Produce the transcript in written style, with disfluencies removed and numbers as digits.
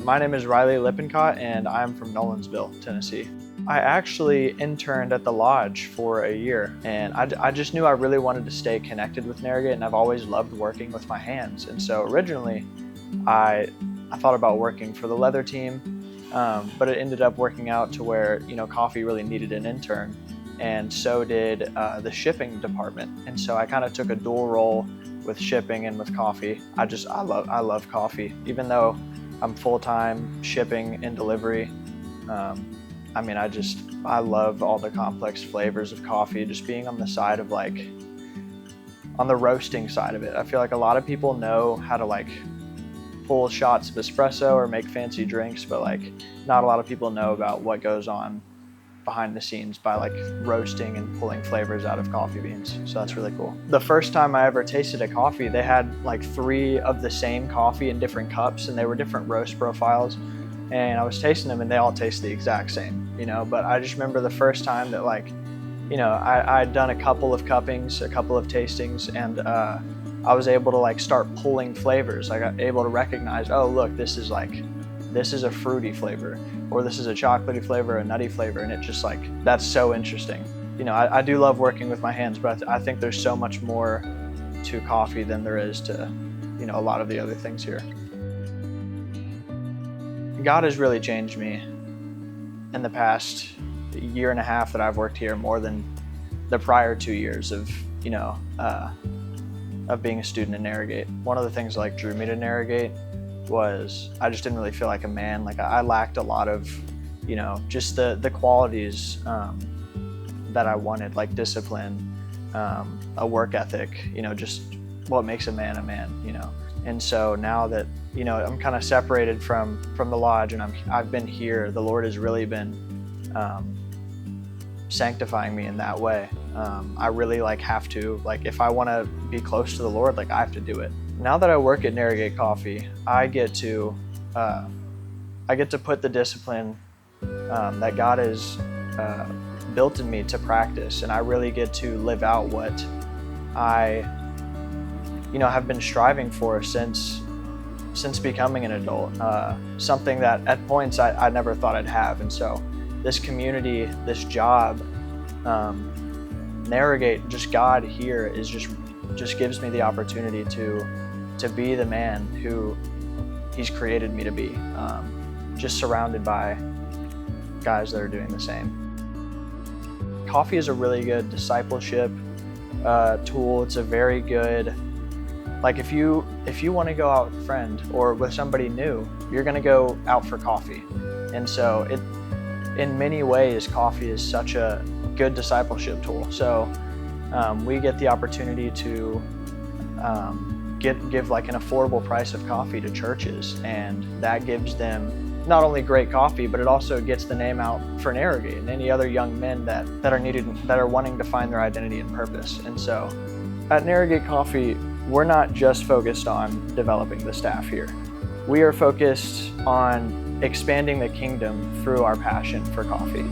My name is Riley Lippincott and I'm from Nolensville, Tennessee. I actually interned at the lodge for a year, and I just knew I really wanted to stay connected with Narrogate, and I've always loved working with my hands. And so originally I thought about working for the leather team, but it ended up working out to where, coffee really needed an intern, and so did the shipping department. And so I kind of took a dual role with shipping and with coffee. I love coffee, even though I'm full-time shipping and delivery. I love all the complex flavors of coffee, just being on the side of on the roasting side of it. I feel like a lot of people know how to pull shots of espresso or make fancy drinks, but not a lot of people know about what goes on behind the scenes by roasting and pulling flavors out of coffee beans. So that's really cool. The first time I ever tasted a coffee, they had 3 of the same coffee in different cups, and they were different roast profiles. And I was tasting them and they all taste the exact same, but I just remember the first time that I'd done a couple of cuppings, a couple of tastings, and I was able to start pulling flavors. I got able to recognize, oh look, this is a fruity flavor, or this is a chocolatey flavor, a nutty flavor, and it just that's so interesting. I do love working with my hands, but I think there's so much more to coffee than there is to, a lot of the other things here. God has really changed me in the past year and a half that I've worked here, more than the prior 2 years of being a student in Narrogate. One of the things that drew me to Narrogate was I just didn't really feel like a man. I lacked a lot of, just the qualities that I wanted, like discipline, a work ethic, just what makes a man, And so now that, I'm kind of separated from the lodge, and I've been here, the Lord has really been sanctifying me in that way. I really have to, if I want to be close to the Lord, I have to do it. Now that I work at Narrogate Coffee, I get to put the discipline that God has built in me to practice, and I really get to live out what I have been striving for since becoming an adult, something that at points I never thought I'd have. And so this community, this job, Narrogate, just God here is just gives me the opportunity to be the man who He's created me to be, just surrounded by guys that are doing the same. Coffee is a really good discipleship tool. It's a very good, if you want to go out with a friend or with somebody new, you're going to go out for coffee. And so in many ways, coffee is such a good discipleship tool. So we get the opportunity to give an affordable price of coffee to churches, and that gives them not only great coffee, but it also gets the name out for Narrogate and any other young men that are wanting to find their identity and purpose. And so at Narrogate Coffee, we're not just focused on developing the staff here. We are focused on expanding the kingdom through our passion for coffee.